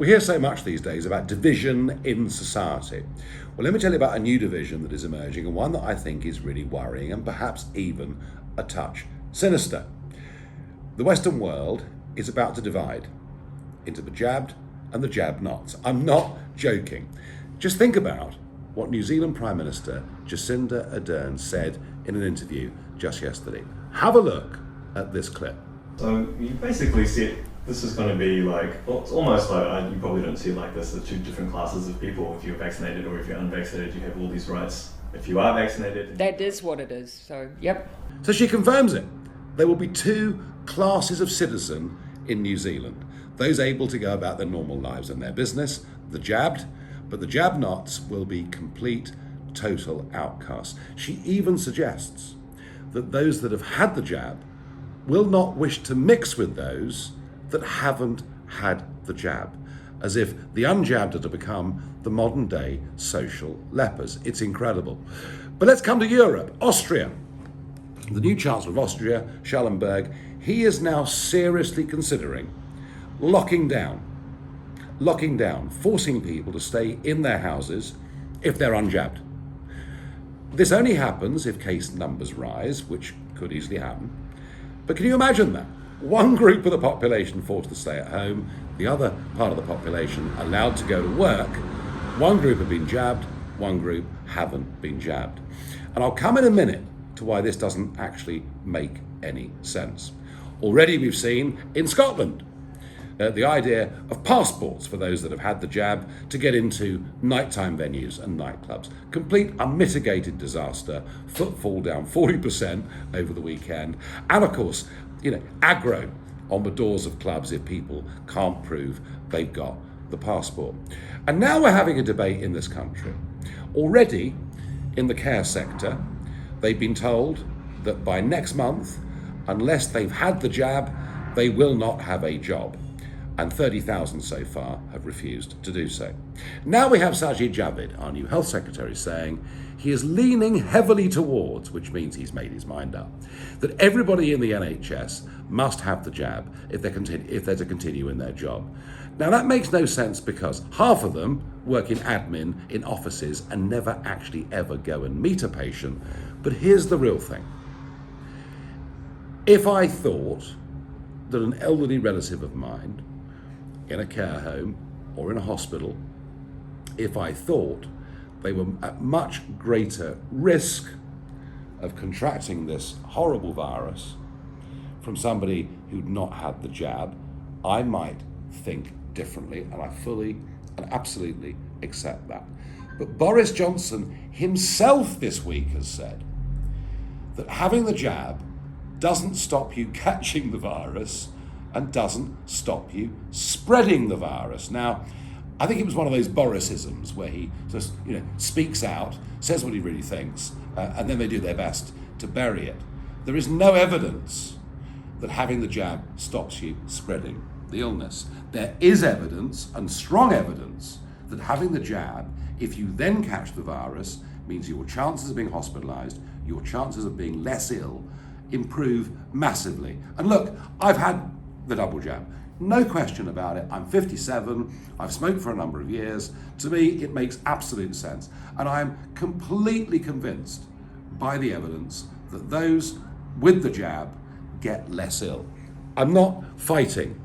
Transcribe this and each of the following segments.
We hear so much these days about division in society. Well, let me tell you about a new division that is emerging, and one that I think is really worrying and perhaps even a touch sinister. The Western world is about to divide into the jabbed and the jab-nots. I'm not joking. Just think about what New Zealand Prime Minister Jacinda Ardern said in an interview just yesterday. Have a look at this clip. So you basically said this is going to be like, well, it's almost like, you probably don't see it like this, the two different classes of people. If you're vaccinated or if you're unvaccinated, you have all these rights. If you are vaccinated... That is what it is, so yep. So she confirms it. There will be two classes of citizen in New Zealand. Those able to go about their normal lives and their business, the jabbed, but the jab-nots will be complete, total outcasts. She even suggests that those that have had the jab will not wish to mix with those that haven't had the jab, as if the unjabbed are to become the modern day social lepers. It's incredible. But let's come to Europe. Austria. The new Chancellor of Austria, Schallenberg, he is now seriously considering locking down, forcing people to stay in their houses if they're unjabbed. This only happens if case numbers rise, which could easily happen. But can you imagine that? One group of the population forced to stay at home, the other part of the population allowed to go to work. One group have been jabbed, one group haven't been jabbed. And I'll come in a minute to why this doesn't actually make any sense. Already we've seen in Scotland the idea of passports for those that have had the jab to get into nighttime venues and nightclubs. Complete unmitigated disaster, footfall down 40% over the weekend, and of course, aggro on the doors of clubs if people can't prove they've got the passport. And now we're having a debate in this country. Already in the care sector, they've been told that by next month, unless they've had the jab, they will not have a job. And 30,000 so far have refused to do so. Now we have Sajid Javid, our new health secretary, saying he is leaning heavily towards, which means he's made his mind up, that everybody in the NHS must have the jab if they're to continue in their job. Now that makes no sense because half of them work in admin in offices and never actually ever go and meet a patient. But here's the real thing. If I thought that an elderly relative of mine in a care home or in a hospital, if I thought they were at much greater risk of contracting this horrible virus from somebody who'd not had the jab, I might think differently, and I fully and absolutely accept that. But Boris Johnson himself this week has said that having the jab doesn't stop you catching the virus and doesn't stop you spreading the virus. Now, I think it was one of those Borisisms where he just, speaks out, says what he really thinks, and then they do their best to bury it. There is no evidence that having the jab stops you spreading the illness. There is evidence, and strong evidence, that having the jab, if you then catch the virus, means your chances of being hospitalized, your chances of being less ill, improve massively. And look, I've had the double jab. No question about it. I'm 57. I've smoked for a number of years. To me, it makes absolute sense. And I'm completely convinced by the evidence that those with the jab get less ill. I'm not fighting,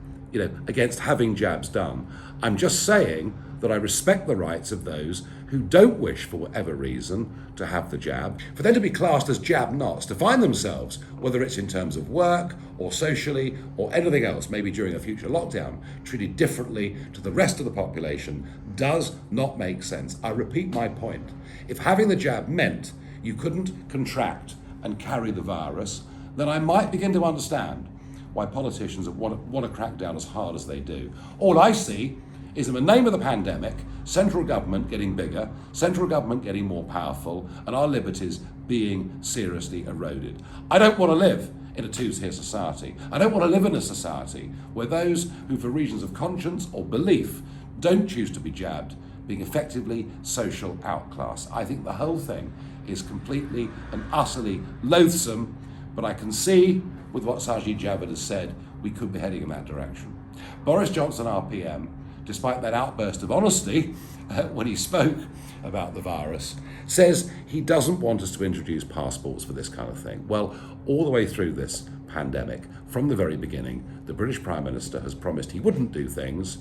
against having jabs done. I'm just saying that I respect the rights of those who don't wish, for whatever reason, to have the jab. For them to be classed as jab-nots, to find themselves, whether it's in terms of work or socially or anything else, maybe during a future lockdown, treated differently to the rest of the population, does not make sense. I repeat my point. If having the jab meant you couldn't contract and carry the virus, then I might begin to understand why politicians want to crack down as hard as they do. All I see is in the name of the pandemic, central government getting bigger, central government getting more powerful, and our liberties being seriously eroded. I don't want to live in a two-tier society. I don't want to live in a society where those who, for reasons of conscience or belief, don't choose to be jabbed, being effectively social outclass. I think the whole thing is completely and utterly loathsome, but I can see with what Sajid Javid has said, we could be heading in that direction. Boris Johnson, our PM, despite that outburst of honesty when he spoke about the virus, says he doesn't want us to introduce passports for this kind of thing. Well, all the way through this pandemic, from the very beginning, the British Prime Minister has promised he wouldn't do things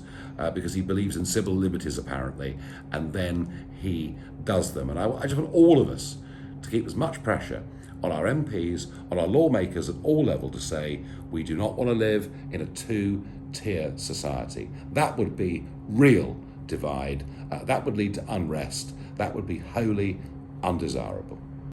because he believes in civil liberties, apparently, and then he does them. And I just want all of us to keep as much pressure on our MPs, on our lawmakers at all levels to say we do not want to live in a two-tier society. That would be real divide. That would lead to unrest. That would be wholly undesirable.